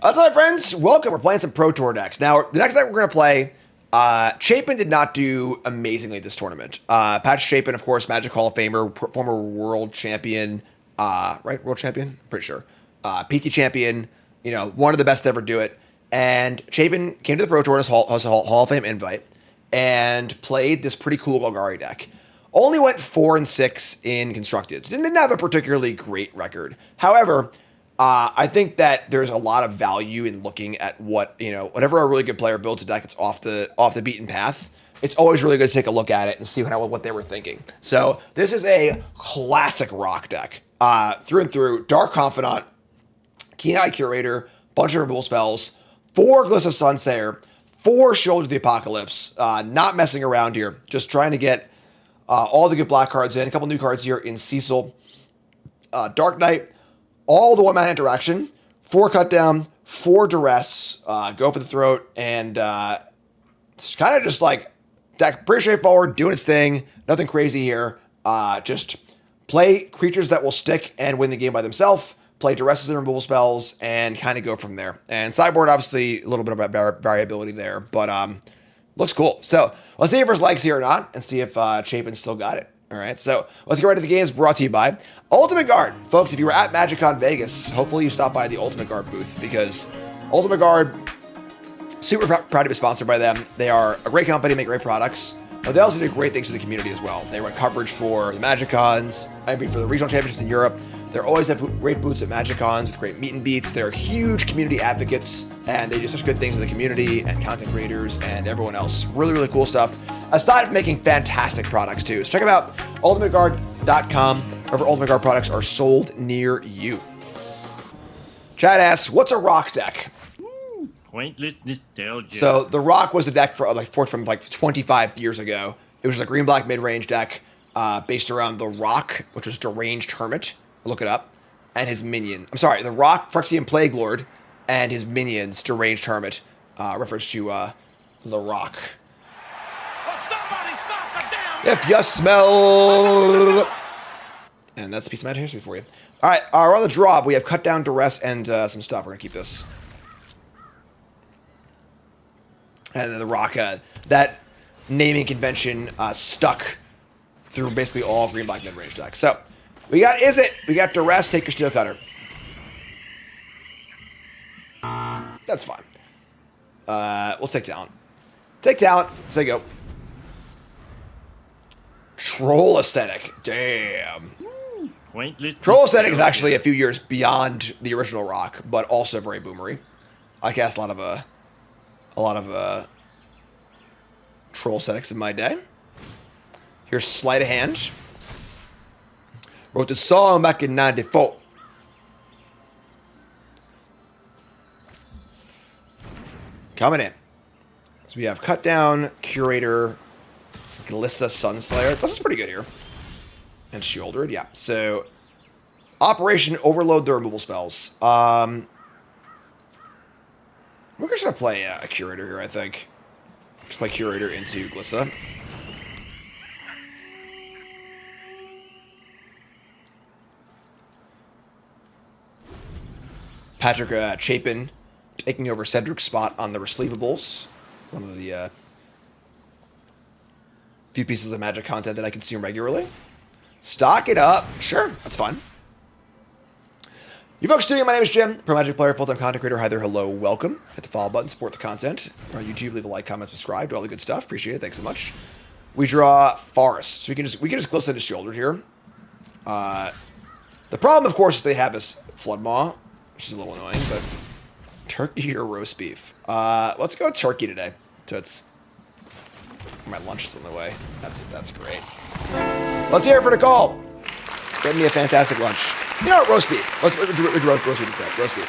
What's up, my friends? Welcome. We're playing some Pro Tour decks. Now, the next deck we're going to play, Chapin did not do amazingly at this tournament. Patrick Chapin, of course, Magic Hall of Famer, former world champion, right? World champion? Pretty sure. PT champion, you know, one of the best to ever do it. And Chapin came to the Pro Tour as a Hall of Fame invite and played this pretty cool Golgari deck. Only went 4-6 in Constructed. Didn't have a particularly great record. However, I think that there's a lot of value in looking at whenever a really good player builds a deck that's off the beaten path. It's always really good to take a look at it and see what they were thinking. So this is a classic rock deck, through and through. Dark Confidant, Keen Eye Curator, bunch of removal spells, 4 Glissa Sunsayer, 4 Shoulder of the Apocalypse. Not messing around here, just trying to get all the good black cards in. A couple new cards here in Cecil, Dark Knight. All the one-man interaction, 4 cut down, 4 duress, go for the throat, and it's kind of just like deck pretty straightforward, doing its thing, nothing crazy here. Just play creatures that will stick and win the game by themselves, play duresses and removal spells, and kind of go from there. And sideboard, obviously, a little bit of variability there, but looks cool. So let's see if there's likes here or not, and see if Chapin still got it. All right, so let's get right to the games brought to you by Ultimate Guard. Folks, if you were at MagicCon Vegas, hopefully you stopped by the Ultimate Guard booth because Ultimate Guard, super proud to be sponsored by them. They are a great company, make great products, but they also do great things for the community as well. They run coverage for the MagicCons, for the regional championships in Europe. They always have great booths at MagicCons with great meet and beats. They're huge community advocates, and they do such good things for the community and content creators and everyone else. Really, really cool stuff. Aside from making fantastic products too. So check them out, ultimateguard.com, wherever Ultimate Guard products are sold near you. Chad asks, what's a rock deck? Pointless nostalgia. So the rock was a deck from 25 years ago. It was a green-black mid-range deck based around the Rock, which was Deranged Hermit. Look it up. And his minion. I'm sorry, the Rock, Phyrexian Plague Lord, and his minions, Deranged Hermit, refers to the Rock. If you smell... And that's a piece of magic history for you. All right, we're on the draw. We have Cut Down, Duress, and some stuff. We're going to keep this. And then the Rock, that naming convention stuck through basically all green-black mid-range decks. So, we got Izzet. We got Duress. Take your Steel Cutter. That's fine. We'll take talent. Take talent. Say go. Troll Aesthetic. Damn. Pointless. Troll Aesthetic is actually a few years beyond the original Rock, but also very boomery. I cast a lot of Troll Aesthetics in my day. Here's Sleight of Hand. Wrote the song back in 94. Coming in. So we have Cut Down, Curator, Glissa Sunslayer. This is pretty good here. And Shieldred, yeah. So, Operation Overload the removal spells. We're just going to play a Curator here, I think. Just play Curator into Glissa. Patrick Chapin taking over Cedric's spot on the Receivables. One of the few pieces of Magic content that I consume regularly. Stock it up. Sure, that's fine. You folks tuning in, my name is Jim, Pro Magic player, full-time content creator. Hi there, hello, welcome. Hit the follow button, support the content. On YouTube, leave a like, comment, subscribe, do all the good stuff. Appreciate it, thanks so much. We draw Forest. So we can just Glissa into Shieldred here. The problem, of course, is they have this Flood Maw, which is a little annoying, but turkey or roast beef? Let's go turkey today. So it's my lunch is on the way. That's great. Let's hear it for the call. Get me a fantastic lunch. You know, roast beef. Let's do roast beef instead. Roast beef.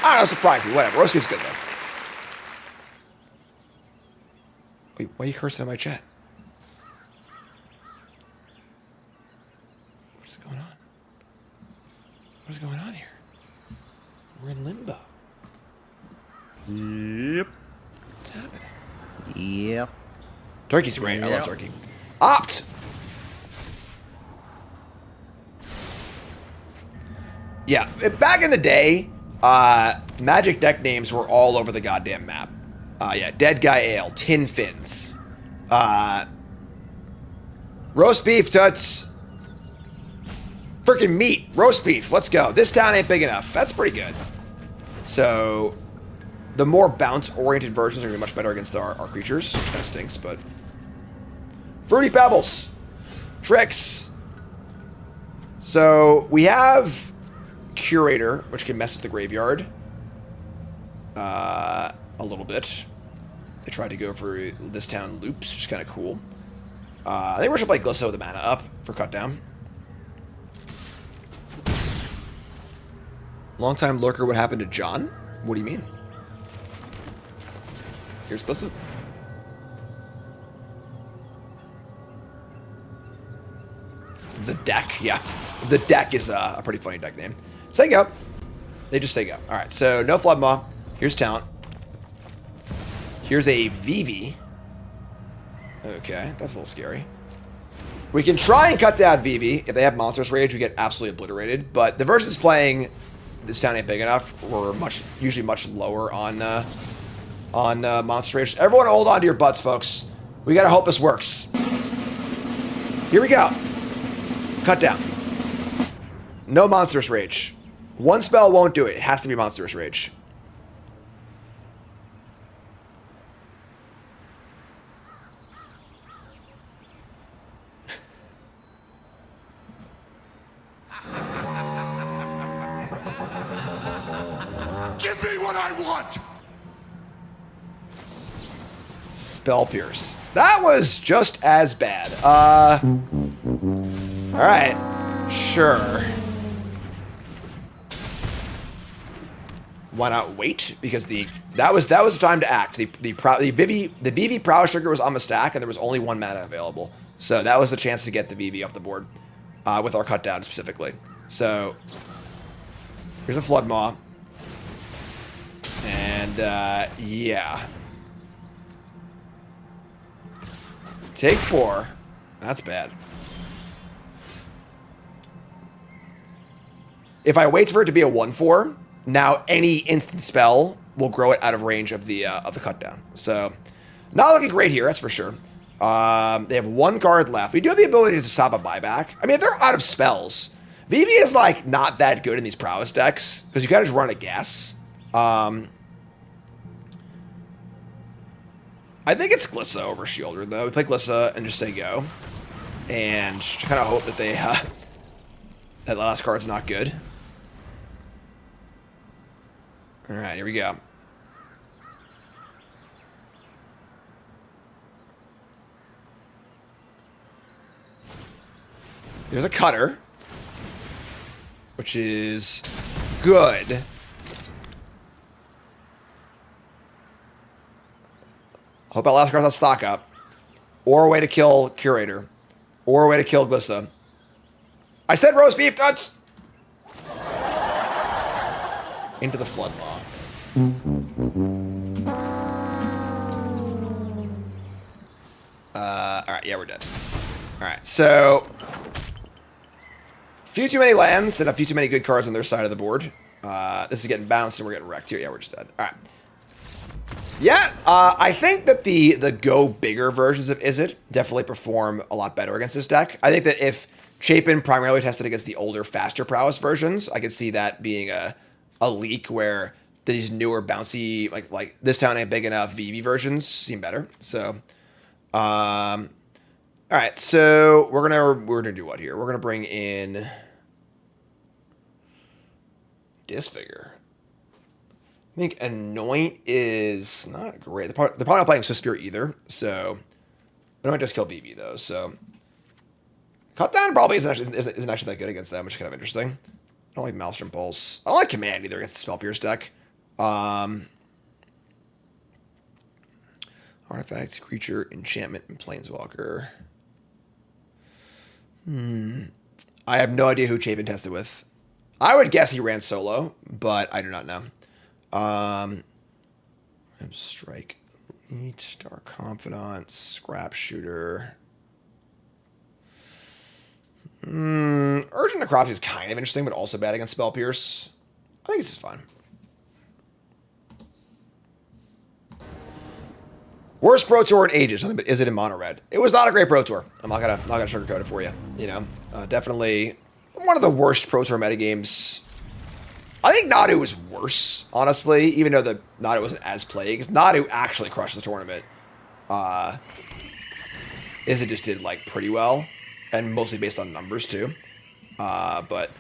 I don't know, surprise me. Whatever. Roast beef's good though. Wait, why are you cursing in my chat? What is going on? What is going on here? We're in limbo. Yep. What's happening? Yep. Turkey's great. I love turkey. Opt! Yeah, back in the day, Magic deck names were all over the goddamn map. Yeah, Dead Guy Ale, Tin Fins. Roast beef, toots. Freaking meat. Roast beef. Let's go. This town ain't big enough. That's pretty good. So, the more bounce-oriented versions are going to be much better against our creatures. Which kind of stinks, but... Fruity Pebbles. Tricks. So, we have Curator, which can mess with the graveyard. A little bit. They tried to go for this town loops, which is kind of cool. I think we should play Glisso with the mana up for cut down. Longtime lurker, what happened to John? What do you mean? Here's Glisso. The deck, yeah. The deck is a pretty funny deck name. Say go. They just say go. Alright, so no Flood Maw. Here's talent. Here's a Vivi. Okay, that's a little scary. We can try and cut down Vivi. If they have Monstrous Rage, we get absolutely obliterated. But the versions playing this town ain't big enough. We're usually much lower on Monster Rage. Everyone hold on to your butts, folks. We gotta hope this works. Here we go. Cut down. No Monstrous Rage. One spell won't do it. It has to be Monstrous Rage. Give me what I want! Spell Pierce. That was just as bad. Alright. Sure. Why not wait? Because that was the time to act. The Vivi Prowess trigger was on the stack, and there was only one mana available. So that was the chance to get the Vivi off the board. With our cut down specifically. So here's a Flood Maw. And yeah. Take 4. That's bad. If I wait for it to be a 1/4, now any instant spell will grow it out of range of the cut down. So not looking great here, that's for sure. They have 1 card left. We do have the ability to stop a buyback. I mean, if they're out of spells, Vivi is like not that good in these prowess decks because you gotta just run a guess. I think it's Glissa over Shielder, though. We play Glissa and just say go. And kind of hope that they, that last card's not good. Alright, here we go. Here's a Cutter. Which is good. Hope that last card's not stock up. Or a way to kill Curator. Or a way to kill Glissa. I said roast beef, nuts! Into the Flood Maw. Alright, yeah, we're dead. Alright, so... a few too many lands and a few too many good cards on their side of the board. This is getting bounced and we're getting wrecked here. Yeah, we're just dead. Alright. Yeah, I think that the go bigger versions of Izzet definitely perform a lot better against this deck. I think that if Chapin primarily tested against the older, faster prowess versions, I could see that being a leak where these newer, bouncy, like this town ain't big enough VV versions seem better. So, all right, so we're gonna do what here? We're gonna bring in Disfigure. I think Anoint is not great. They're probably not playing Suspire either, so Anoint does kill VV though. So Cut Down probably isn't actually that good against them, which is kind of interesting. I don't like Maelstrom Pulse. I don't like Command either against the Spell Pierce deck. Artifact, Creature, Enchantment, and Planeswalker. I have no idea who Chapin tested with. I would guess he ran solo, but I do not know. Strike, Elite, Star Confidant, Scrap Shooter. Urgent Necropsy is kind of interesting, but also bad against Spell Pierce. I think this is fun. Worst Pro Tour in ages. Is it in mono red? It was not a great Pro Tour. I'm not gonna sugarcoat it for you. You know, definitely one of the worst Pro Tour metagames. I think Nadu was worse, honestly, even though the Nadu wasn't as played, because Nadu actually crushed the tournament. Izzet just did like pretty well, and mostly based on numbers too. But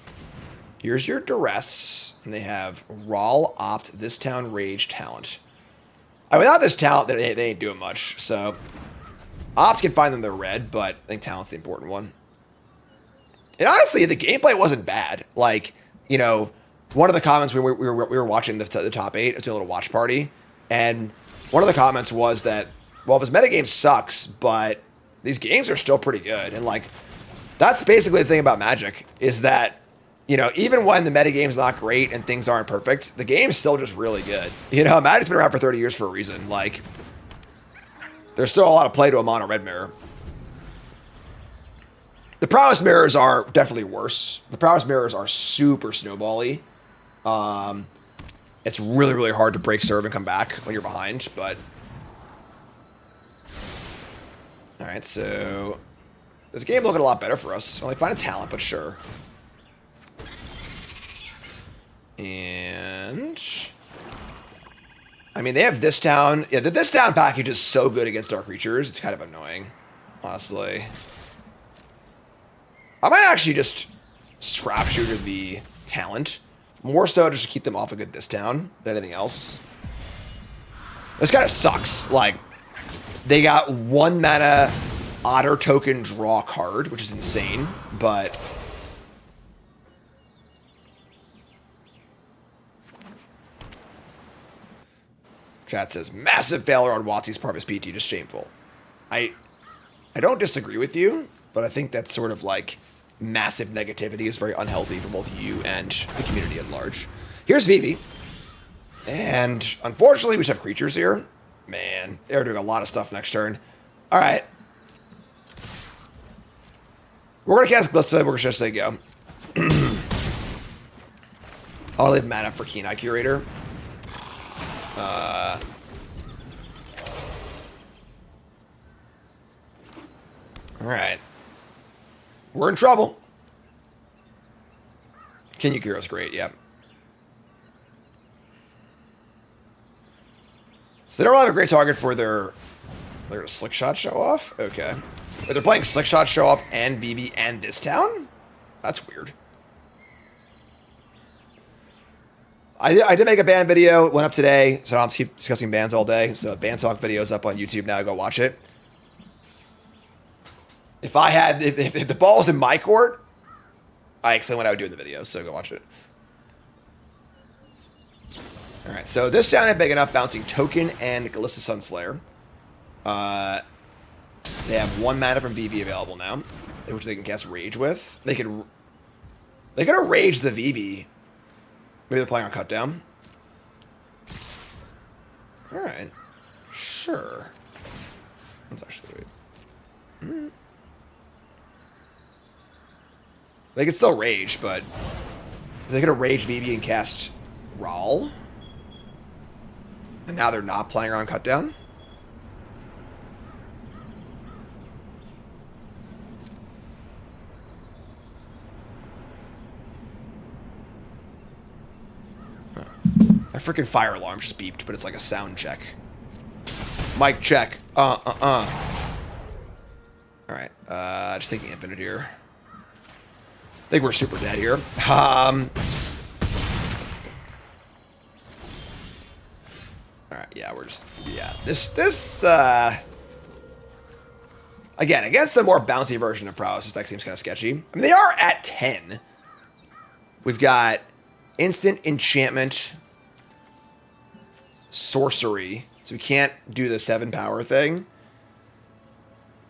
here's your Duress, and they have Rawl, Opt, This Town, Rage, Talent. I mean, without this talent, they ain't doing much. So Opt can find them their red, but I think Talent's the important one. And honestly, the gameplay wasn't bad. Like, you know, one of the comments we were watching the top 8, it's a little watch party, and one of the comments was that, well, this metagame sucks, but these games are still pretty good. And like, that's basically the thing about Magic, is that, you know, even when the metagame's not great and things aren't perfect, the game's still just really good. You know, Magic's been around for 30 years for a reason. Like, there's still a lot of play to a mono red mirror. The Prowess mirrors are definitely worse. The Prowess mirrors are super snowbally. It's really, really hard to break serve and come back when you're behind, but... Alright, so... This game looking a lot better for us. Only find a talent, but sure. And... I mean, they have This Town. Yeah, the This Town package is so good against our creatures. It's kind of annoying, honestly. I might actually just scrap shooter the talent. More so just to keep them off a good This Town than anything else. This kind of sucks. Like, they got 1 mana Otter token draw card, which is insane, but... Chat says, massive failure on WotC's part of his PT, just shameful. I don't disagree with you, but I think that's sort of like massive negativity is very unhealthy for both you and the community at large. Here's Vivi. And unfortunately, we just have creatures here. Man, they're doing a lot of stuff next turn. All right. We're going to cast Glissa. We're just going to say go. I'll leave mana for Keen Eye Curator. All right. We're in trouble. Kenyukiro's great, yep. So they don't really have a great target for their Slick Shot show off? Okay. But they're playing Slick Shot show off and Vivi and This Town? That's weird. I did make a band video, it went up today, so I don't have to keep discussing bands all day. So band talk video is up on YouTube now, go watch it. If the ball was in my court, I explain what I would do in the video, so go watch it. Alright, so this down had big enough, bouncing Token and Galissa Sunslayer. They have 1 mana from Vivi available now, which they can cast Rage with. They could have Raged the Vivi. Maybe they're playing on Cutdown. Alright. Sure. Let's actually wait. They could still Rage, but... They could have Rage Vivi and cast Rawl. And now they're not playing around Cutdown. My freaking fire alarm just beeped, but it's like a sound check. Mic check. Alright, just taking Infinite here. I think we're super dead here. Alright, yeah, we're just... Yeah, this again, against the more bouncy version of Prowess, this deck seems kind of sketchy. I mean, they are at 10. We've got Instant, Enchantment, Sorcery, so we can't do the 7 power thing.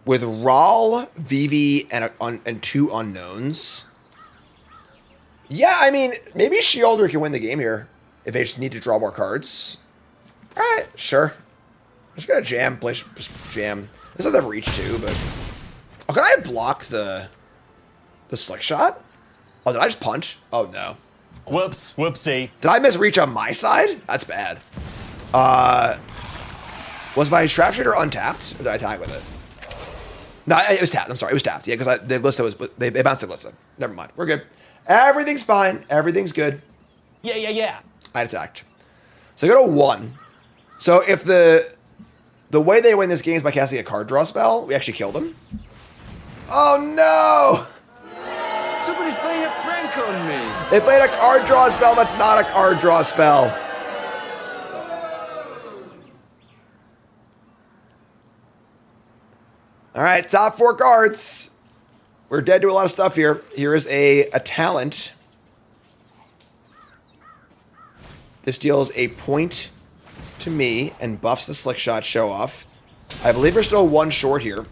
With Rawl, Vivi, and 2 unknowns. Yeah, I mean, maybe Sheolder can win the game here if they just need to draw more cards. Alright, sure. I'm just gonna jam, just jam. This does have reach too, but... Oh, can I block the Slick Shot? Oh, did I just punch? Oh, no. Whoops. Whoopsie. Did I miss reach on my side? That's bad. Well, Was my Sharpshooter untapped? Or did I attack with it? No, it was tapped. I'm sorry, it was tapped. Yeah, because the Glista was... They bounced the Glista. Never mind. We're good. Everything's fine. Everything's good. Yeah. I attacked. So I go to 1. So if the way they win this game is by casting a card draw spell, we actually killed them. Oh no! Somebody's playing a prank on me. They played a card draw spell that's not a card draw spell. All right, top 4 cards. We're dead to a lot of stuff here. Here is a talent. This deals a point to me and buffs the Slick Shot show off. I believe we're still 1 short here.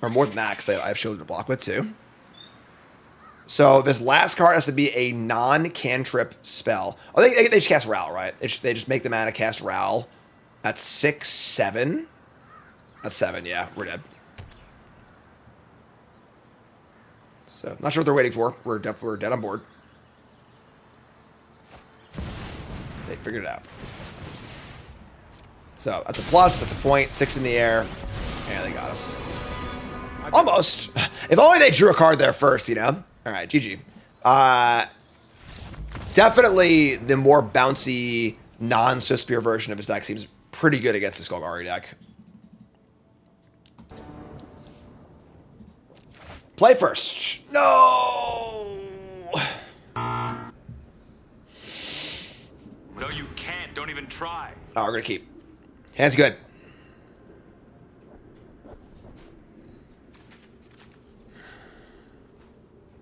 Or more than that, because I have Shield to block with too. So this last card has to be a non-cantrip spell. Oh, they just cast Ral, right? They just make the mana cast Ral. That's 6, 7. That's 7, yeah, we're dead. So, not sure what they're waiting for. We're dead on board. They figured it out. So, that's a plus, that's a point, 6 in the air. Yeah, they got us. Almost. If only they drew a card there first, you know? All right, GG. Definitely the more bouncy, non-Swiftspear version of his deck seems pretty good against the Golgari deck. Play first. No! No, you can't. Don't even try. Oh, we're going to keep. Hand's good.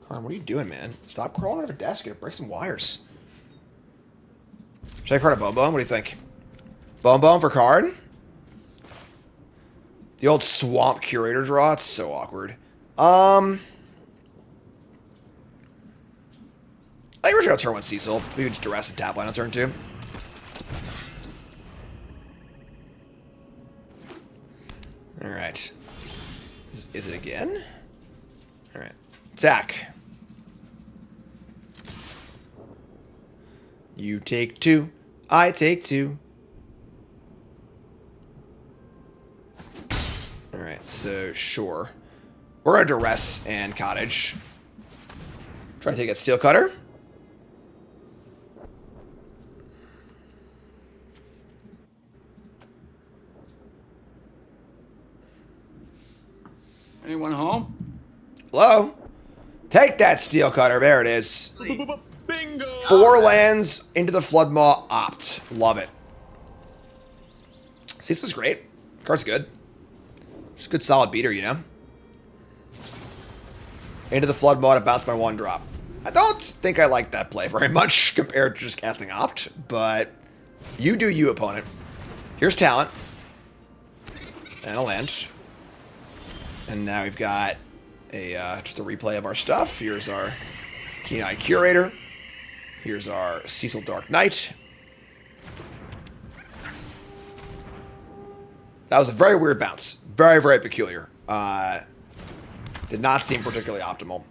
Carm, what are you doing, man? Stop crawling over the desk and break some wires. Should I card a Bone Bone? What do you think? Bone Bone for card? The old Swamp Curator draw? It's so awkward. I think we're going to turn 1 Cecil. We can just duress and tap line on turn 2. Alright. Is it again? Alright. Attack. You take 2. I take 2. Alright, so sure. We're going to duress and cottage. Try to take that steel cutter. Anyone home? Hello? Take that steel cutter. There it is. Bingo! 4 lands into the Floodmaw opt. Love it. See, this is great. Card's good. Just a good solid beater, you know? Into the Floodmaw to bounce my 1-drop. I don't think I like that play very much compared to just casting opt, but you do you, opponent. Here's talent. And a land. And now we've got a just a replay of our stuff. Here's our Keen-Eye Curator. Here's our Cecil Dark Knight. That was a very weird bounce. Very, very peculiar. Did not seem particularly optimal.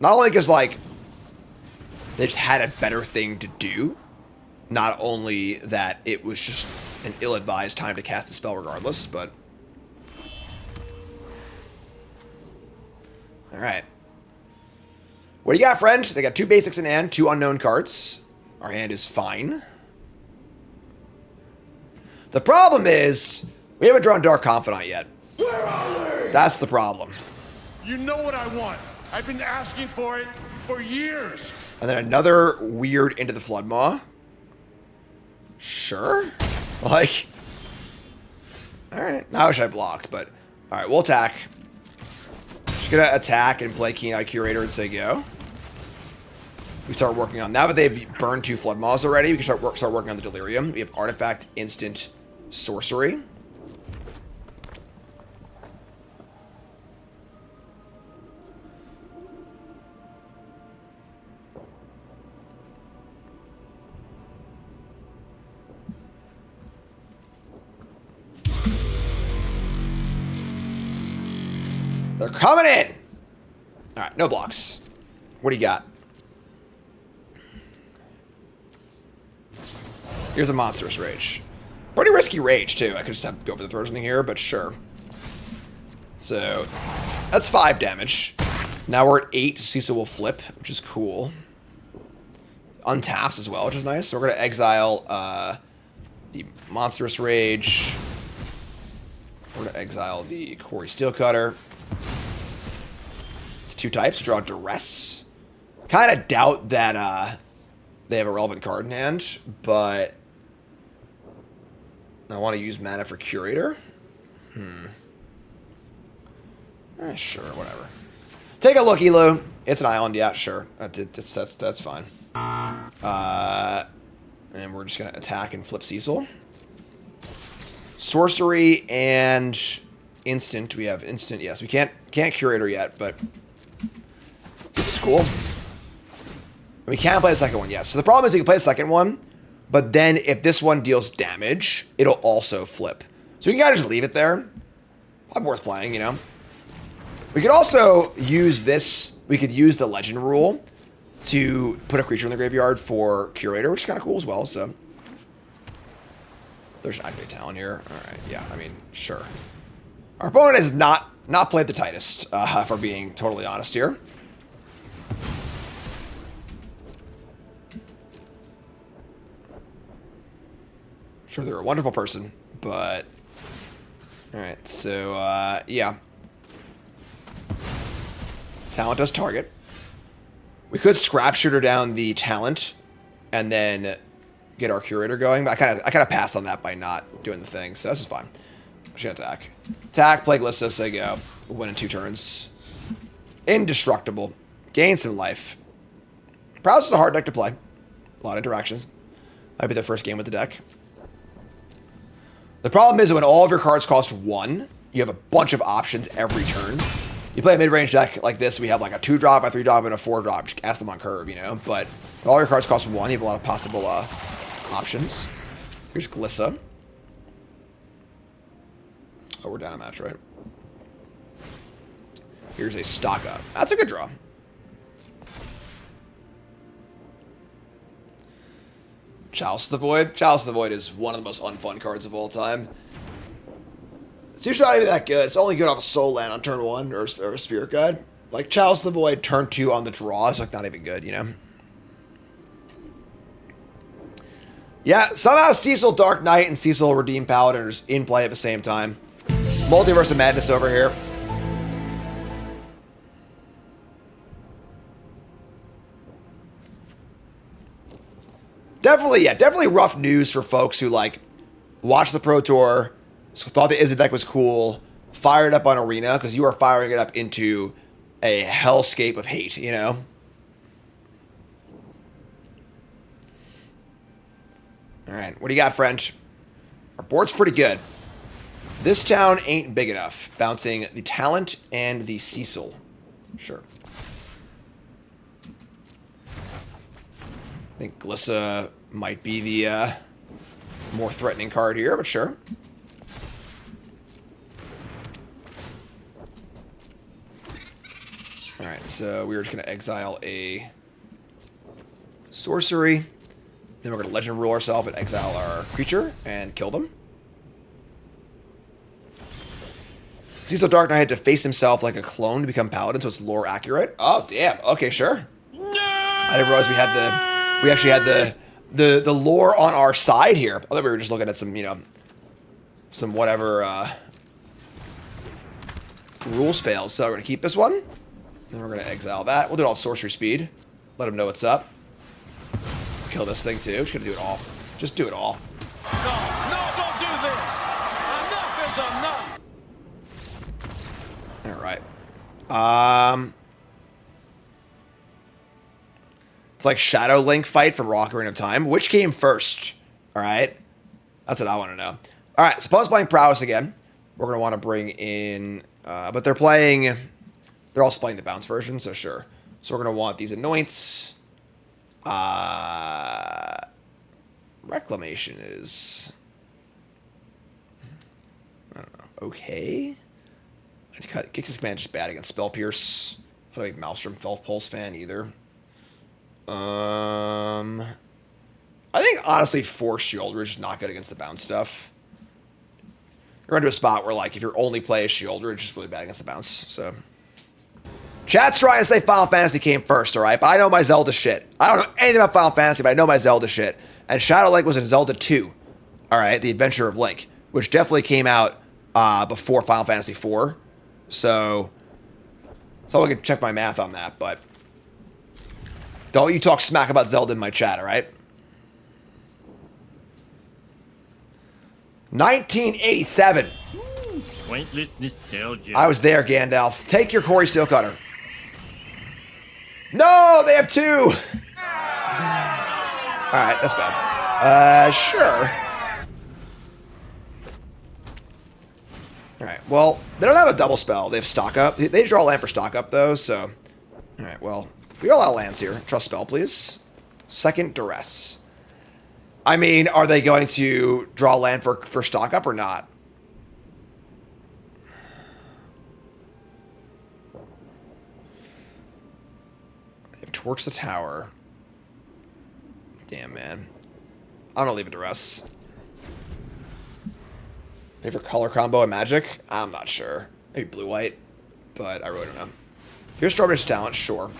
Not only because, like, they just had a better thing to do, not only that it was just an ill-advised time to cast the spell regardless, but... Alright. What do you got, friend? They got 2 basics in hand, 2 unknown cards. Our hand is fine. The problem is, we haven't drawn Dark Confidant yet. Where are they? That's the problem. You know what I want. I've been asking for it for years. And then another weird Into the Floodmaw. Sure. Like... Alright. I wish I blocked, but... Alright, we'll attack. Just gonna attack and play Keen-Eye Curator and say go. We start working on... Now that they've burned 2 Floodmaws already, we can start working on the Delirium. We have Artifact, Instant, Sorcery. They're coming in! Alright, no blocks. What do you got? Here's a Monstrous Rage. Pretty risky Rage, too. I could just have to go for the throw something here, but sure. So, that's 5 damage. Now we're at 8. Cecil will flip, which is cool. Untaps as well, which is nice. So we're going to exile the Monstrous Rage. We're going to exile the Quarry Steelcutter. It's 2 types. Draw Duress. Kind of doubt that they have a relevant card in hand, but I want to use mana for Curator. Sure, whatever. Take a look, Elu. It's an island, yeah, sure. That's fine. And we're just going to attack and flip Cecil. Sorcery and instant. We have instant, yes. We can't Curator yet, but this is cool. And we can't play the second one yet. So the problem is we can play the second one, but then if this one deals damage, it'll also flip. So we can kind of just leave it there. Probably worth playing, you know. We could also use this. We could use the legend rule to put a creature in the graveyard for Curator, which is kind of cool as well. So there's an Activate Talon here. All right, yeah. I mean, sure. Our opponent has not played the tightest, if we're being totally honest here. Sure, they're a wonderful person, but all right. So yeah. Talent does target. We could Scrap Shooter down the Talent and then get our Curator going, but I kind of passed on that by not doing the thing, so this is fine. I'm just gonna attack. Attack, play Glissa, there you go. We'll win in 2 turns. Indestructible. Gain some life. Prowess is a hard deck to play. A lot of interactions. Might be the first game with the deck. The problem is when all of your cards cost 1, you have a bunch of options every turn. You play a mid-range deck like this, we have like a 2-drop, a 3-drop, and a 4-drop. Just cast them on curve, you know? But when all your cards cost 1, you have a lot of possible options. Here's Glissa. Oh, we're down a match, right? Here's a Stock Up. That's a good draw. Chalice of the Void. Chalice of the Void is one of the most unfun cards of all time. It's usually not even that good. It's only good off a Soul Land on turn 1 or a Spirit Guide. Like Chalice of the Void, turn 2 on the draw is like not even good, you know? Yeah, somehow Cecil Dark Knight and Cecil Redeemed Paladin are just in play at the same time. Multiverse of Madness over here. Definitely rough news for folks who like watched the Pro Tour, thought the Izzet deck was cool, fired up on Arena, because you are firing it up into a hellscape of hate, you know? Alright, what do you got, friend? Our board's pretty good. This town ain't big enough. Bouncing the Talent and the Cecil. Sure. I think Glissa might be the more threatening card here, but sure. Alright, so we were just going to exile a sorcery. Then we're going to Legend Rule ourselves and exile our creature and kill them. Cecil Dark Knight had to face himself like a clone to become Paladin, so it's lore accurate. Oh, damn. Okay, sure. I didn't realize we actually had the lore on our side here. I thought we were just looking at some, you know, some whatever rules fails. So we're going to keep this one. Then we're going to exile that. We'll do it all sorcery speed. Let him know what's up. Kill this thing too. Just going to do it all. Just do it all. No, don't do this. Enough is enough. All right. It's like Shadow Link fight from Ocarina of Time. Which came first? All right. That's what I want to know. All right. Suppose playing Prowess again. We're going to want to bring in... but they're playing... They're also playing the bounce version, so sure. So we're going to want these Anoints. Reclamation is... I don't know. Okay. Kix's Command is just bad against Spell Pierce. Not a big Maelstrom Pulse fan either. I think, honestly, Force Shieldridge is not good against the bounce stuff. You're into a spot where, like, if your only play is Shieldridge, it's just really bad against the bounce, so... Chat's trying to say Final Fantasy came first, alright? But I know my Zelda shit. I don't know anything about Final Fantasy, but I know my Zelda shit. And Shadow Link was in Zelda 2, alright? The Adventure of Link, which definitely came out before Final Fantasy 4. So I can check my math on that, but... Don't you talk smack about Zelda in my chat, alright? 1987. Pointless nostalgia. I was there, Gandalf. Take your Corey Steelcutter. No, they have 2. All right, that's bad. Sure. All right, well, they don't have a double spell. They have stock up. They draw land for stock up, though, so... All right, well, we got a lot of lands here. Trust spell, please. Second Duress. I mean, are they going to draw land for stock up or not? They've torched the tower. Damn, man. I'm gonna leave it to Russ. Favorite color combo in Magic? I'm not sure. Maybe blue-white, but I really don't know. Here's Strawberry's talent, sure.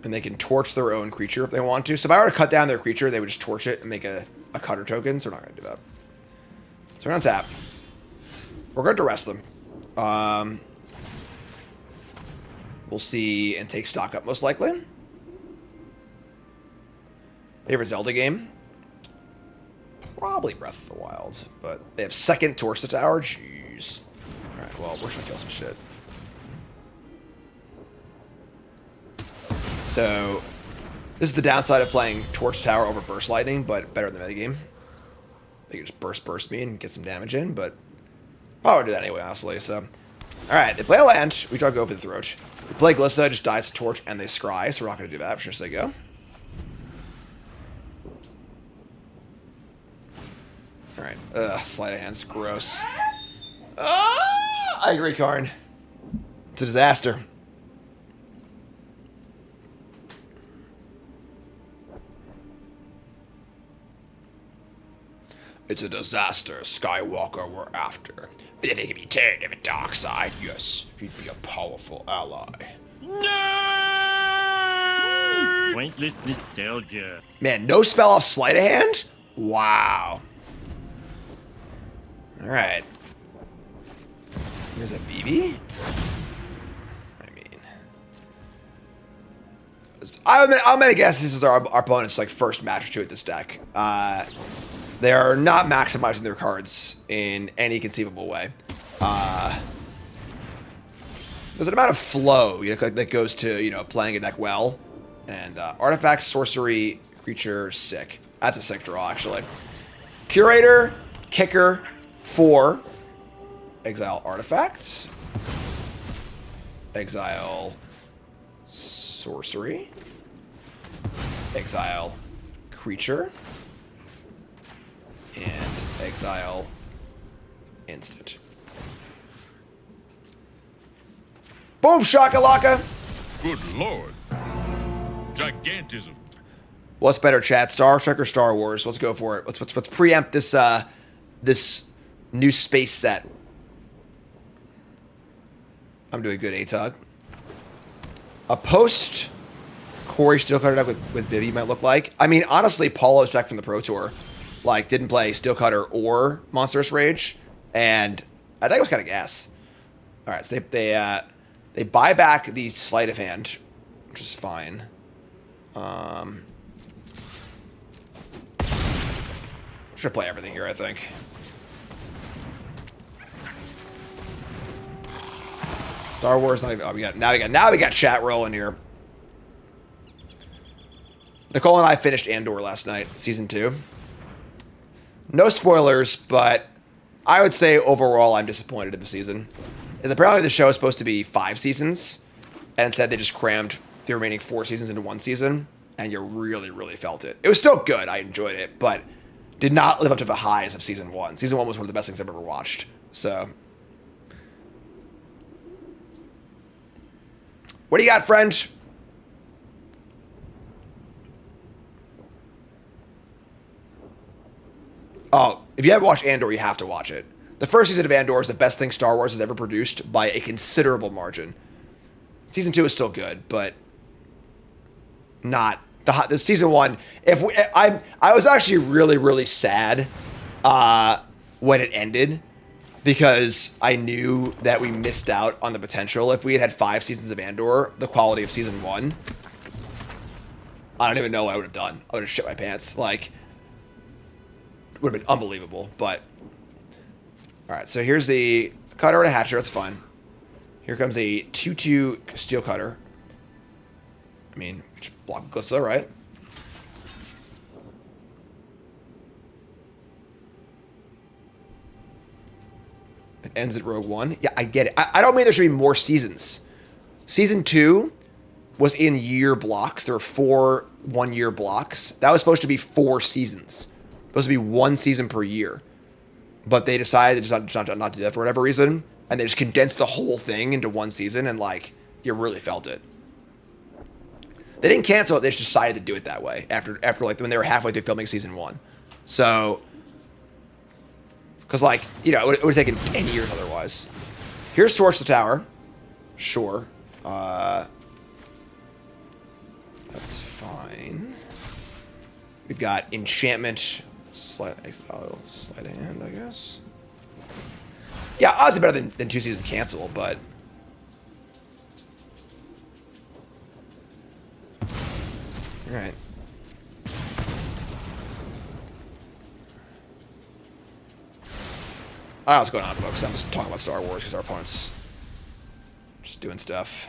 And they can torch their own creature if they want to. So if I were to cut down their creature, they would just torch it and make a cutter token. So we're not going to do that. So we're going to tap. We're going to duress them. We'll see and take stock up most likely. Favorite Zelda game? Probably Breath of the Wild. But they have second Torch the Tower. Jeez. Alright, well, we're just going to kill some shit. So, this is the downside of playing Torch Tower over Burst Lightning, but better than the metagame. They can just burst me and get some damage in, but I would do that anyway, honestly, so. Alright, they play a land, we try to go for the throat. They play Glissa, just dies to Torch, and they scry, so we're not going to do that, just they go. Alright, sleight of hand's gross. I agree, Karn. It's a disaster. It's a disaster, Skywalker we're after. But if it can be turned to the dark side, yes, he'd be a powerful ally. Pointless nostalgia. Man, no spell off sleight of hand? Wow. Alright. Here's a BB? I mean... I'm gonna guess this is our opponent's like first match or two at this deck. They are not maximizing their cards in any conceivable way. There's an amount of flow, you know, that goes to, you know, playing a deck well. And artifact, sorcery, creature, sick. That's a sick draw, actually. Curator, kicker, 4. Exile artifacts. Exile sorcery. Exile creature. And exile instant. Boom shakalaka! Good lord. Gigantism. What's better, chat? Star Trek or Star Wars? Let's go for it. Let's preempt this this new space set. I'm doing good, ATOG. A post Corey Steelcutter deck with Vivi might look like. I mean, honestly, Paulo's deck from the Pro Tour, like, didn't play Steelcutter or Monstrous Rage, and I think it was kind of gas. All right, so they buy back the Sleight of Hand, which is fine. Should play everything here, I think. Star Wars. Not even, now we got chat rolling here. Nicole and I finished Andor last night, season 2. No spoilers, but I would say overall I'm disappointed in the season. And apparently the show is supposed to be 5 seasons, and instead they just crammed the remaining 4 seasons into 1 season, and you really, really felt it. It was still good, I enjoyed it, but did not live up to the highs of season 1. Season 1 was one of the best things I've ever watched, so... What do you got, friend? Oh, if you haven't watched Andor, you have to watch it. The first season of Andor is the best thing Star Wars has ever produced by a considerable margin. Season 2 is still good, but not the season 1. I was actually really, really sad when it ended, because I knew that we missed out on the potential. If we had had 5 seasons of Andor, the quality of season 1, I don't even know what I would have done. I would have shit my pants. Like, it would have been unbelievable. But all right, so here's the cutter and a hatcher. That's fun. Here comes a 2/2 steel cutter. I mean, block Glissa, right? It ends at Rogue One. Yeah, I get it. I don't mean there should be more seasons. Season 2 was in year blocks. There were 4 one-year blocks. That was supposed to be 4 seasons. Supposed to be 1 season per year. But they decided just not to do that for whatever reason. And they just condensed the whole thing into 1 season, and like, you really felt it. They didn't cancel it, they just decided to do it that way after like when they were halfway through filming season 1. So, because like, you know, it would have taken 10 years otherwise. Here's Torch the Tower. Sure. That's fine. We've got Enchantment, Sleight of Hand, I guess. Yeah, obviously better than 2 seasons cancel, but all right. I don't know what's going on, folks. I'm just talking about Star Wars because our opponent's just doing stuff.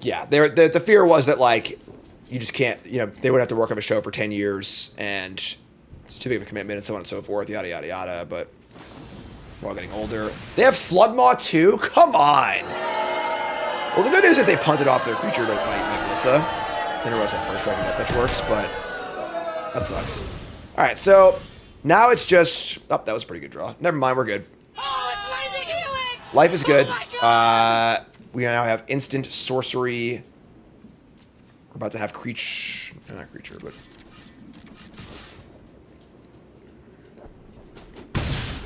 Yeah, the fear was that, like, you just can't, you know, they would have to work on a show for 10 years, and it's too big of a commitment, and so on and so forth, yada, yada, yada, but we're all getting older. They have Floodmaw too? Come on! Well, the good news is they punted off their creature to fight Melissa. I didn't realize that first striking that fetch works, but that sucks. Alright, so now it's just... Oh, that was a pretty good draw. Never mind, we're good. Oh, it's Lightning Helix! Life is good. Oh my God! We now have instant sorcery. We're about to have creature... Not creature, but...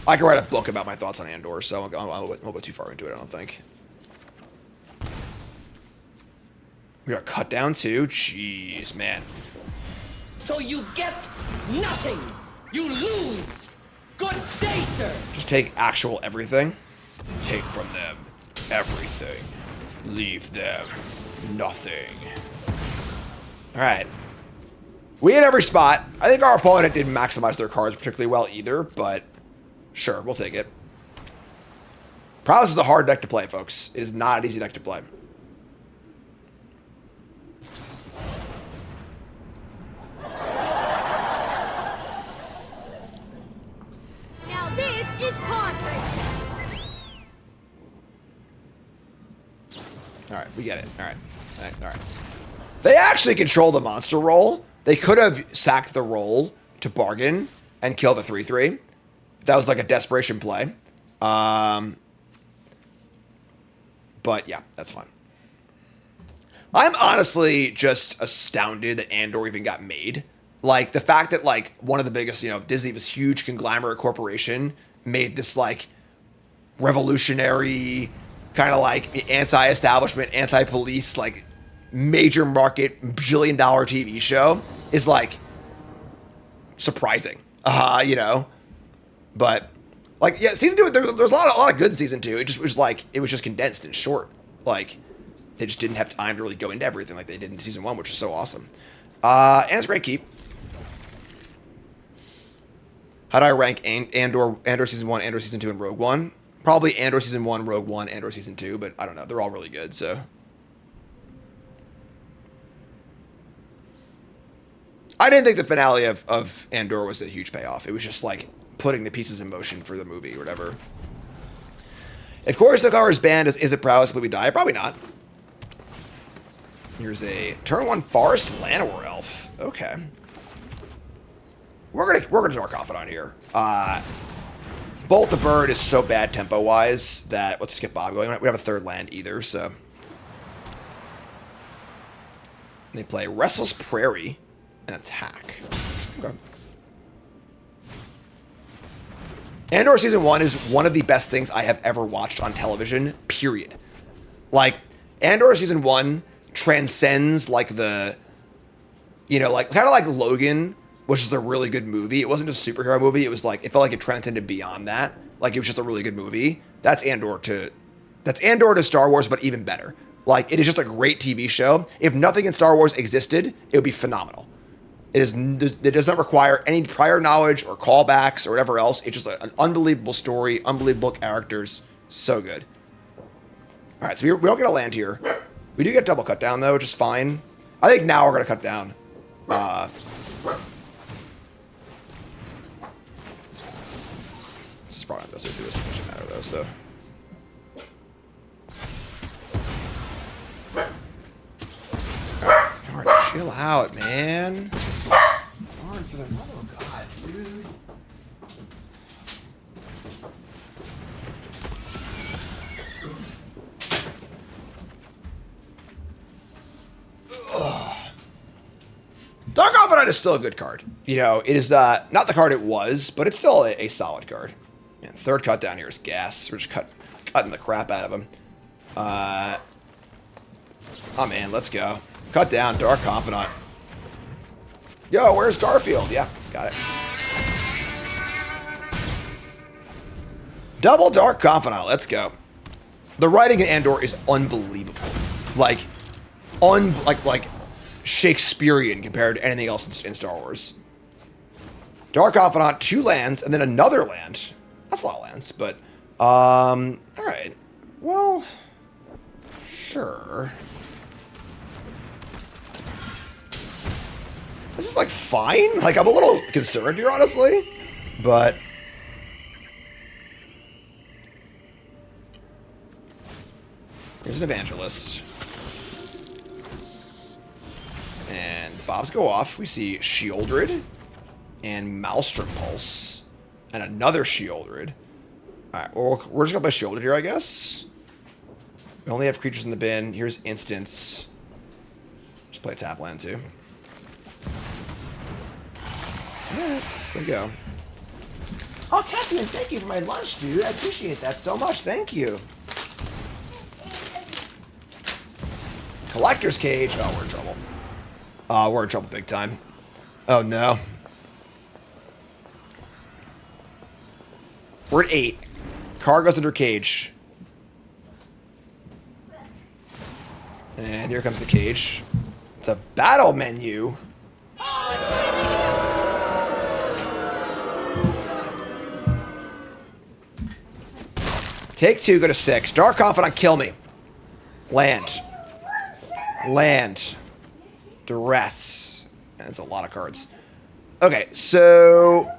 I could write a book about my thoughts on Andor, so I won't go too far into it, I don't think. We are cut down too. Jeez, man. So you get nothing. You lose. Good day, sir. Just take actual everything. Take from them everything. Leave them nothing. All right. We hit every spot. I think our opponent didn't maximize their cards particularly well either, but sure, we'll take it. Prowess is a hard deck to play, folks. It is not an easy deck to play. Now this is pod racing. All right, we get it. All right. All right. They actually control the monster roll. They could have sacked the roll to bargain and kill the 3/3. That was like a desperation play. But yeah, that's fine. I'm honestly just astounded that Andor even got made. Like, the fact that, like, one of the biggest, you know, Disney, this huge conglomerate corporation, made this, like, revolutionary, kind of like anti-establishment, anti-police, like, major market, bajillion-dollar TV show is, like, surprising. You know? But, like, yeah, season 2, there was a lot of good in season 2. It just was, like, it was just condensed and short. Like, they just didn't have time to really go into everything like they did in season 1, which is so awesome. And it's a great keep. How do I rank Andor Season 1, Andor Season 2, and Rogue One? Probably Andor Season 1, Rogue One, Andor Season 2, but I don't know. They're all really good, so. I didn't think the finale of Andor was a huge payoff. It was just like putting the pieces in motion for the movie or whatever. If Coruscant is banned, is it Prowess, will we die? Probably not. Here's a turn 1 Forest Llanowar Elf. Okay. We're gonna do our Confidant here. Bolt the Bird is so bad tempo-wise that let's just get Bob going. We don't have a third land either, so. They play Restless Prairie and attack. Okay. Andor Season 1 is one of the best things I have ever watched on television, period. Like, Andor Season 1 transcends, like, the, you know, like, kind of like Logan, which is a really good movie. It wasn't just a superhero movie. It was like, it felt like it transcended beyond that. Like, it was just a really good movie. That's Andor to Star Wars, but even better. Like, it is just a great TV show. If nothing in Star Wars existed, it would be phenomenal. It does not require any prior knowledge or callbacks or whatever else. It's just an unbelievable story, unbelievable characters. So good. All right, so we don't get a land here. We do get double cut down, though, which is fine. I think now we're going to cut down. This is probably not necessarily do as much matter, though, so... Darn, chill out, man. Darn for the... Oh, God, dude. Dark Confidant is still a good card. You know, it is not the card it was, but it's still a solid card. And third cut down here is gas. We're just cutting the crap out of him. Oh, man, let's go. Cut down, Dark Confidant. Yo, where's Garfield? Yeah, got it. Double Dark Confidant, let's go. The writing in Andor is unbelievable. Like Shakespearean compared to anything else in Star Wars. Dark Confidant, 2 lands, and then another land. That's a lot of lands, but, alright. Well, sure. This is, like, fine. Like, I'm a little concerned here, honestly. But... here's an Evangelist. And Bobs go off. We see Shieldred and Maelstrom Pulse. And another Shieldred. Alright, well, we're just gonna play Shieldred here, I guess. We only have creatures in the bin. Here's Instance. Just play a tap land, too. Alright, so go. Oh, Cassian, thank you for my lunch, dude. I appreciate that so much. Thank you. Collector's Cage. Oh, we're in trouble. We're in trouble big time. Oh, no. We're at 8. Card goes under cage. And here comes the cage. It's a battle menu. Take 2, go to 6. Dark Confidant, kill me. Land. Land. Duress. And it's a lot of cards. Okay, so...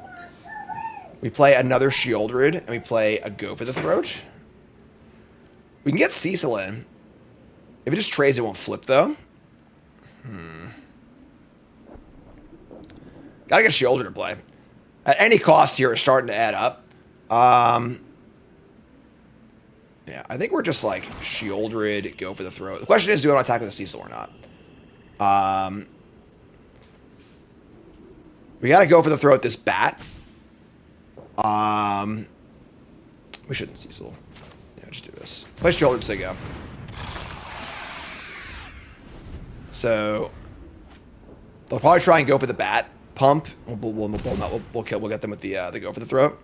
we play another Shieldred, and we play a Go for the Throat. We can get Cecil in. If it just trades, it won't flip, though. Gotta get Shieldred to play. At any cost here, it's starting to add up. Yeah, I think we're just like Shieldred, Go for the Throat. The question is, do I want to attack with a Cecil or not? We gotta go for the throat this bat. We shouldn't Cecil. Yeah, just do this. Play Shieldred, say go. So they'll probably try and go for the bat pump. We'll get them with the Go for the Throat.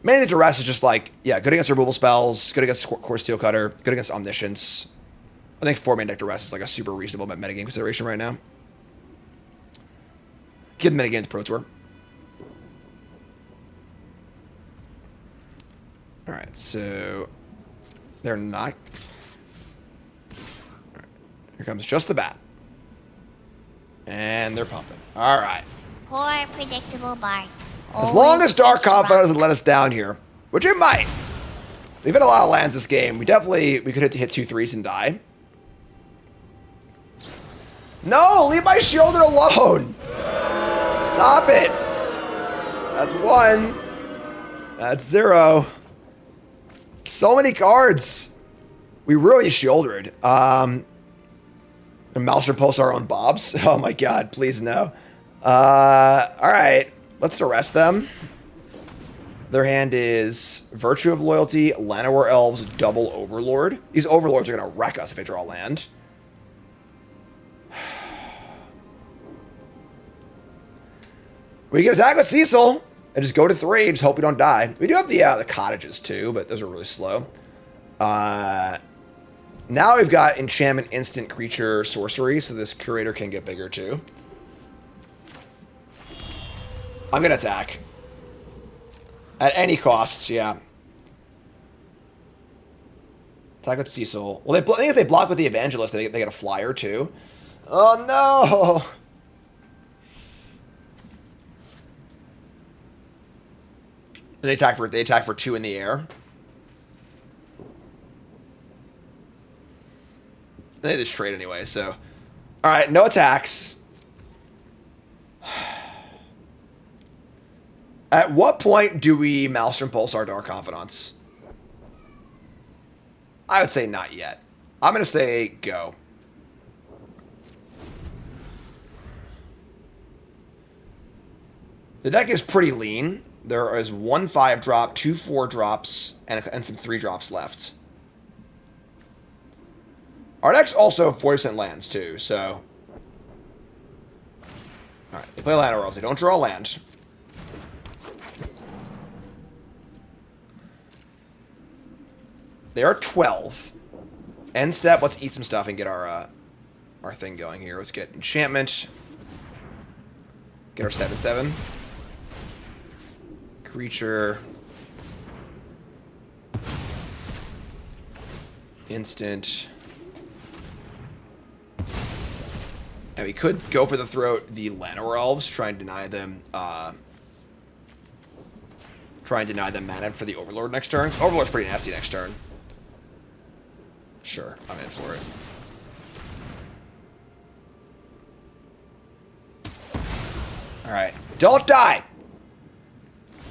Mainly Duress is just like, yeah, good against removal spells, good against Core Steel Cutter, good against Omniscience. I think 4-man deck Duress is like a super reasonable metagame consideration right now. Give the metagame to Pro Tour. Alright, so they're not. Right. Here comes just the bat. And they're pumping. Alright. Poor predictable Bard. As long as Dark Confidant doesn't let us down here, which it might. We've hit a lot of lands this game. We could hit 2 3s and die. No, leave my Shieldred alone. Stop it. That's 1. That's 0. So many cards. We really shouldered. And Mouse Pulsar on Bobs. Oh my god, please no. Alright. Let's arrest them. Their hand is Virtue of Loyalty, Llanowar Elves, Double Overlord. These Overlords are going to wreck us if they draw land. We can attack with Cecil and just go to 3. Just hope we don't die. We do have the cottages too, but those are really slow. Now we've got enchantment, instant, creature, sorcery, so this curator can get bigger too. I'm gonna attack at any cost. Yeah, attack with Cecil. Well, I think if they block with the Evangelist, they get a flyer too. Oh no! They attack for 2 in the air. They just trade anyway, so. Alright, no attacks. At what point do we Maelstrom Pulsar Dark Confidants? I would say not yet. I'm going to say go. The deck is pretty lean. There is 1 5-drop, 2 4-drops, and some 3-drops left. Our deck's also 40% lands, too, so... Alright, they play land or else they don't draw land. They are 12. End step, let's eat some stuff and get our thing going here. Let's get enchantment. Get our 7/7. Creature. Instant. And we could go for the throat the Llanowar Elves, try and deny them mana for the Overlord next turn. Overlord's pretty nasty next turn. Sure, I'm in for it. Alright. Don't die!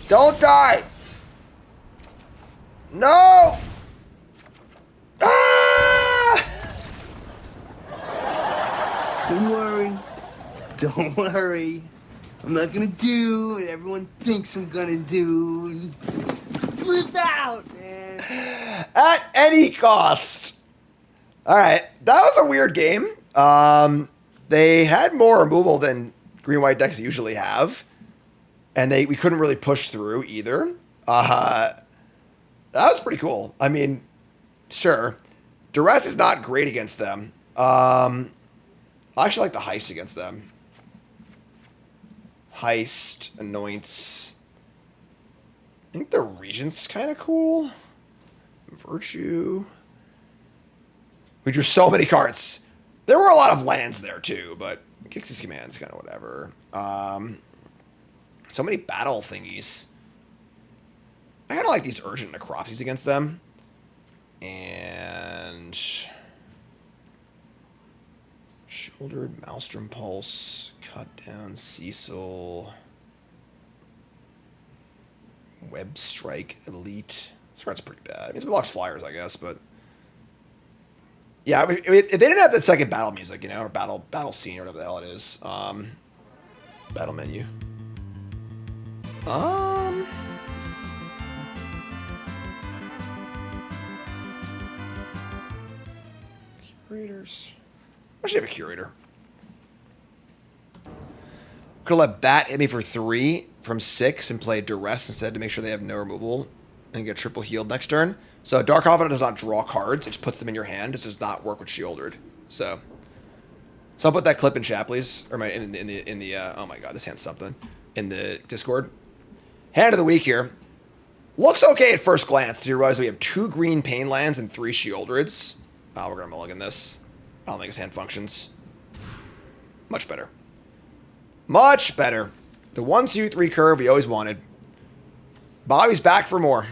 Don't die! No! Ah! Don't worry. Don't worry. I'm not gonna do what everyone thinks I'm gonna do. Flip out, man. At any cost. Alright, that was a weird game. They had more removal than green-white decks usually have. And we couldn't really push through either. That was pretty cool. I mean, sure. Duress is not great against them. I actually like the Heist against them. Heist, Anoints. I think the Regent's kind of cool. Virtue. We drew so many cards. There were a lot of lands there too, but Gix's Command's kind of whatever. So many battle thingies. I kind of like these Urgent Necropsies against them. And... Shouldered, Maelstrom Pulse, Cut Down, Cecil... Web Strike, Elite. This card's pretty bad. I mean, it blocks flyers, I guess, but... Yeah, I mean, if they didn't have the second battle music, you know, or battle scene, or whatever the hell it is. Battle menu. Curators. I should have a curator. Could let Bat hit me for 3 from 6 and play Duress instead to make sure they have no removal and get triple healed next turn. So Dark Confidant does not draw cards; it just puts them in your hand. It does not work with Shieldred. So I'll put that clip in chat, please, or in the oh my god, this hand's something in the Discord. Hand of the week here. Looks okay at first glance. Do you realize we have 2 green Pain lands and 3 Shieldreds? Oh, we're gonna mulligan this. I don't think his hand functions. Much better. Much better. The 1-2-3 curve we always wanted. Bobby's back for more.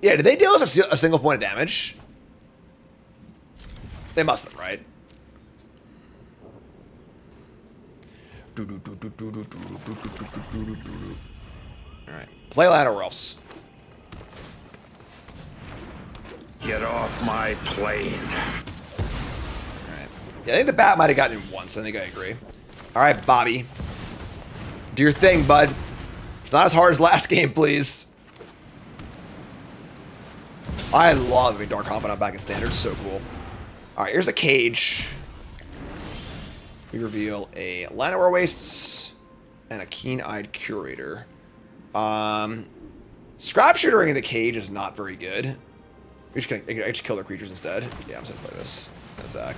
Yeah, did they deal us a single point of damage? They must have, right? Alright. Play land or else. Get off my plane. Alright. Yeah, I think the bat might have gotten in once. I think I agree. Alright, Bobby. Do your thing, bud. It's not as hard as last game, please. I love having Dark Confidant back in Standard. So cool. Alright, here's a cage. We reveal a Llanowar Wastes and a Keen-Eyed Curator. Scrap Shooter in the cage is not very good. I should kill their creatures instead. Yeah, I'm just gonna play this. Attack.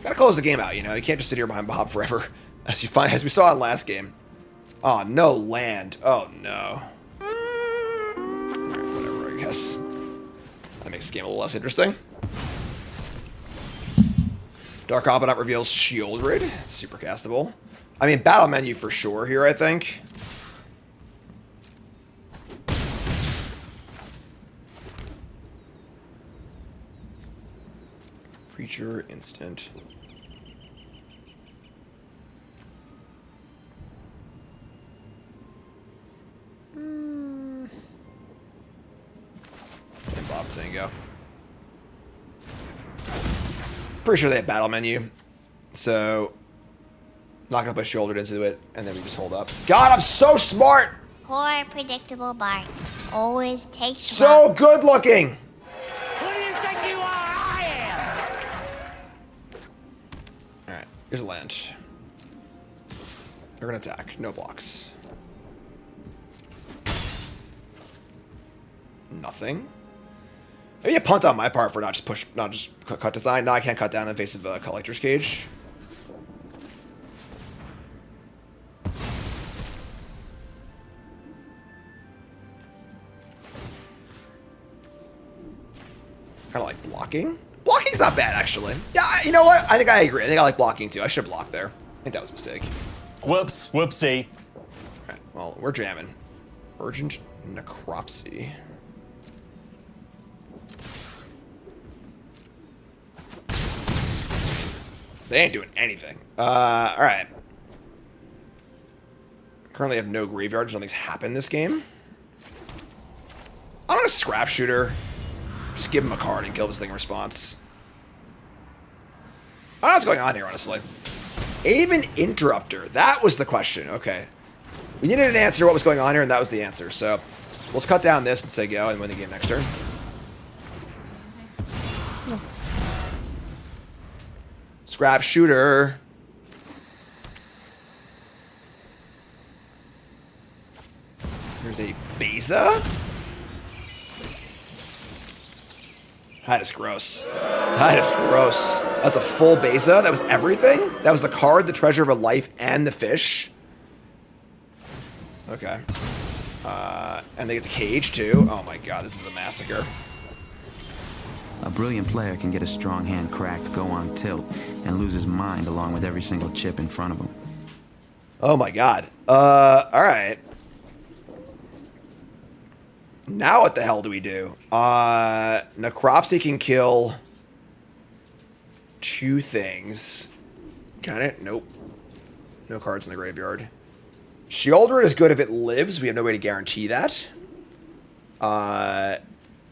Gotta close the game out, you know. You can't just sit here behind Bob forever, as we saw in last game. Oh, no land. Oh no. Alright, whatever, I guess. That makes this game a little less interesting. Dark Confidant reveals Shieldred. Super castable. I mean, battle menu for sure here, I think. Creature, instant. And Bob saying go. Pretty sure they have battle menu. So, not gonna put Shouldered into it, and then we just hold up. God, I'm so smart! Poor, predictable Bart. Always takes So good looking! Who do you think you are? I am! Alright, here's a land. They're gonna attack. No blocks. Nothing. Maybe a punt on my part for not just cut design. No, I can't cut down in the face of a Collector's Cage. Kind of like blocking. Blocking's not bad, actually. Yeah, you know what? I think I agree. I think I like blocking, too. I should have blocked there. I think that was a mistake. Whoops. Whoopsie. All right, well, we're jamming. Urgent Necropsy. They ain't doing anything. All right. Currently have no graveyards. Nothing's happened this game. I'm gonna Scrap Shooter. Just give him a card and kill this thing in response. I don't know what's going on here, honestly. Aven Interrupter. That was the question. Okay. We needed an answer what was going on here, and that was the answer. So let's cut down this and say go and win the game next turn. Scrap Shooter. Here's a Beza. That is gross. That is gross. That's a full Beza. That was everything? That was the card, the Treasure of a Life, and the fish. Okay. And they get to cage, too. Oh my god, this is a massacre. A brilliant player can get a strong hand cracked, go on tilt, and lose his mind along with every single chip in front of him. Oh my god. Alright. Now what the hell do we do? Necropsy can kill two things. Can it? Nope. No cards in the graveyard. Shieldred is good if it lives. We have no way to guarantee that.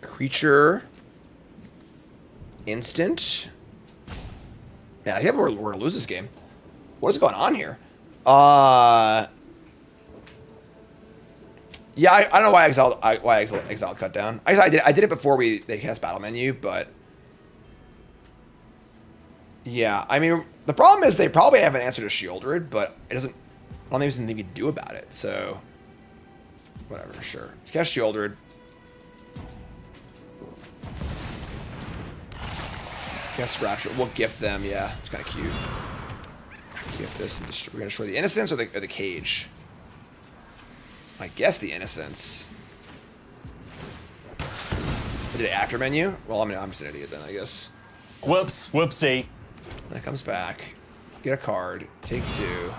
Creature. Instant. Yeah, I think we're going to lose this game. What is going on here? Yeah, I don't know why Exiled cut down. I did it before they cast battle menu, but yeah, I mean the problem is they probably have an answer to Shieldred, but it doesn't. I don't think there's anything you can do about it. So whatever, sure. Let's cast Shieldred. Cast Scrap Shieldred. We'll gift them. Yeah, it's kind of cute. Gift this and we're gonna destroy the Innocence or the cage. I guess the Innocence. I did it after menu? Well, I mean, I'm just an idiot then, I guess. Whoops. Whoopsie. That comes back. Get a card. Take two.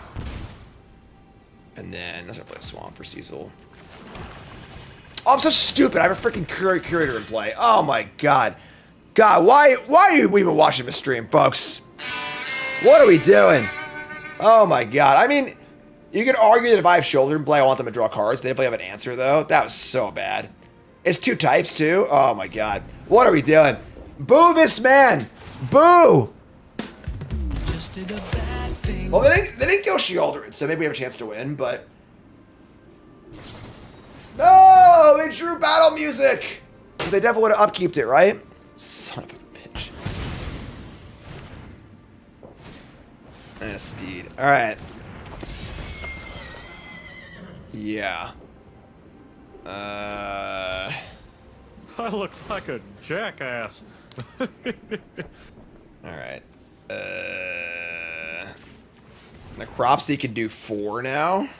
And then, let's play a Swamp for Cecil. Oh, I'm so stupid. I have a freaking Curator in play. Oh my god. God, why are you even watching this stream, folks? What are we doing? Oh my God. I mean, you could argue that if I have shoulder and play, I want them to draw cards. They definitely have an answer, though. That was so bad. It's 2 types, too. Oh my God. What are we doing? Boo this man. Boo. Well, they didn't kill Sheoldred, so maybe we have a chance to win, but... No! It drew battle music! Because they definitely would have upkeeped it, right? Son of a bitch. And a steed. Alright. Yeah. I look like a jackass. Alright. Necropsy can do 4 now.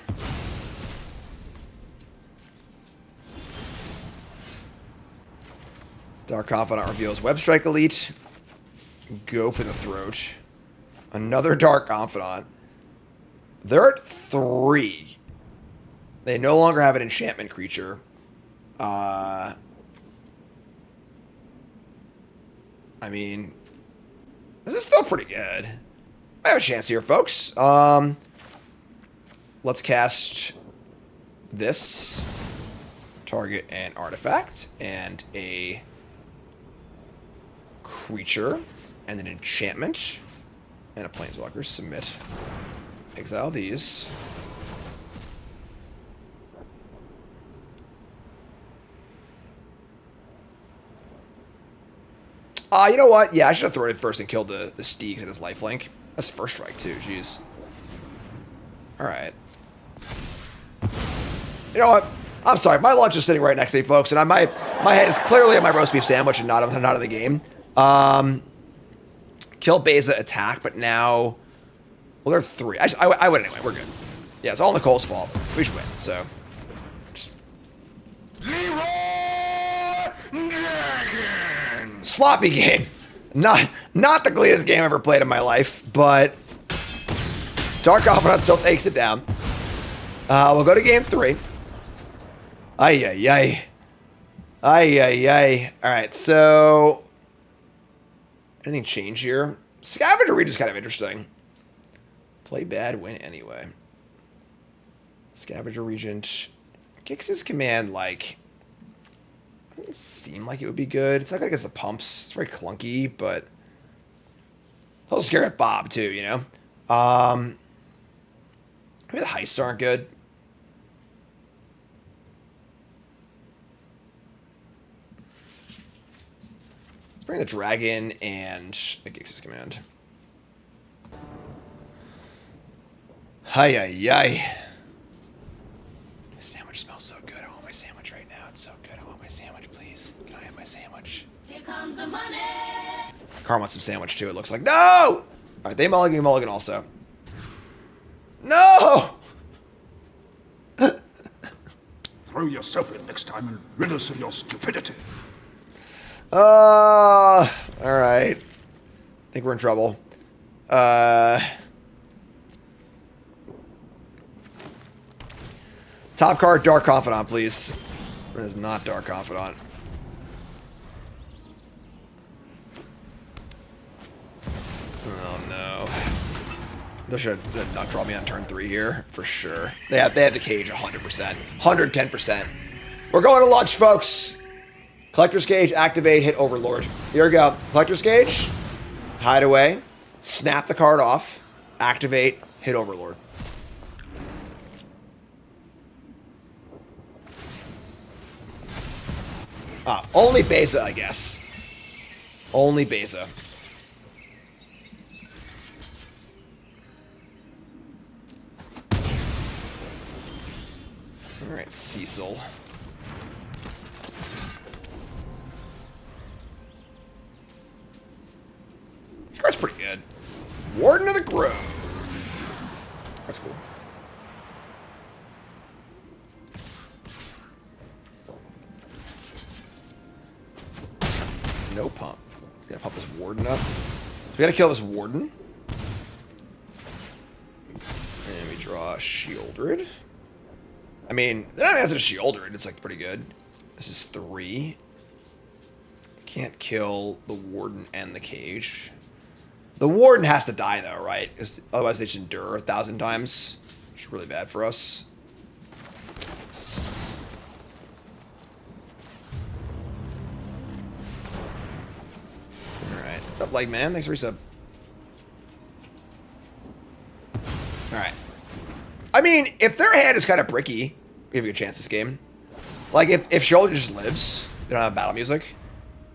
Dark Confidant reveals Web Strike Elite. Go for the throat. Another Dark Confidant. They're at 3. They no longer have an enchantment creature. I mean, this is still pretty good. I have a chance here, folks. Let's cast this. Target an artifact and a creature and an enchantment and a planeswalker. Submit. Exile these. You know what? Yeah, I should have thrown it first and killed the Steegs at his lifelink. That's first strike, too. Jeez. Alright. You know what? I'm sorry. My lunch is sitting right next to me, folks, and my head is clearly on my roast beef sandwich and not on the game. Kill Beza, attack, but now... Well, they're 3. I win anyway. We're good. Yeah, it's all Nicole's fault. We should win, so... Just... Sloppy game. Not the cleanest game I've ever played in my life, but Dark Confidant still takes it down. We'll go to game 3. Ay. Alright, so... Anything change here? Scavenger Reach is kind of interesting. Play bad, win anyway. Scavenger Regent. Gix's command, like... Doesn't seem like it would be good. It's not like it's the pumps. It's very clunky, but... He'll scare at Bob, too, you know? Maybe the heists aren't good. Let's bring the dragon and the Gix's command. Hi. My sandwich smells so good. I want my sandwich right now. It's so good. I want my sandwich, please. Can I have my sandwich? Here comes the money. Carl wants some sandwich too, it looks like. No! All right, they mulligan also. No! Throw yourself in next time and rid us of your stupidity. All right. I think we're in trouble. Top card, Dark Confidant, please. It is not Dark Confidant. Oh no. They should not draw me on turn 3 here, for sure. They have the cage 100%. 110%. We're going to lunch, folks. Collector's Cage, activate, hit Overlord. Here we go. Collector's Cage, Hideaway, snap the card off, activate, hit Overlord. Only Beza, I guess. Only Beza. Alright, Cecil. This card's pretty good. Warden of the Grove. That's cool. No pump. Gotta pump this Warden up. So we gotta kill this Warden. And we draw Sheoldred. I mean, they're not answering to Sheoldred. It's like pretty good. This is 3. Can't kill the Warden and the Cage. The Warden has to die, though, right? Otherwise, they should endure 1,000 times. Which is really bad for us. Alright. What's up, Leg Man? Thanks for resub. Alright. I mean, if their hand is kind of bricky, we have a good chance this game. Like, if Shoulder just lives, they don't have battle music.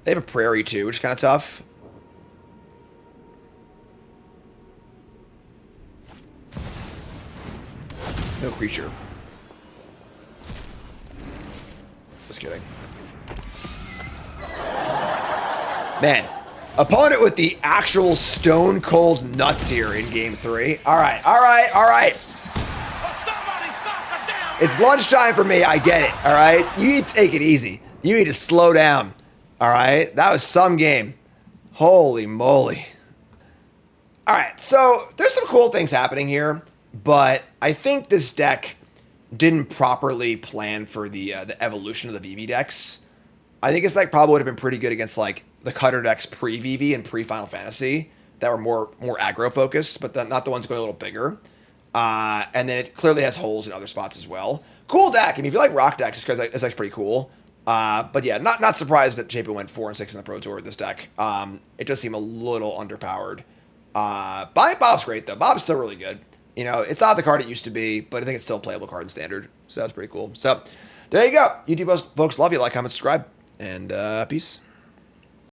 They have a Prairie, too, which is kind of tough. No creature. Just kidding. Man, opponent with the actual stone cold nuts here in game 3. All right, all right, all right. It's lunchtime for me. I get it. All right, you need to take it easy. You need to slow down. All right, that was some game. Holy moly. All right, so there's some cool things happening here. But I think this deck didn't properly plan for the evolution of the VV decks. I think this deck probably would have been pretty good against like the cutter decks pre-VV and pre-Final Fantasy that were more aggro focused, but not the ones going a little bigger. And then it clearly has holes in other spots as well. Cool deck. I mean, if you like rock decks, this deck's pretty cool. But yeah, not surprised that Chapin went 4 and 6 in the Pro Tour with this deck. It does seem a little underpowered. Bob's great though. Bob's still really good. You know, it's not the card it used to be, but I think it's still a playable card in Standard. So that's pretty cool. So there you go. YouTube folks, love you. Like, comment, subscribe, and peace.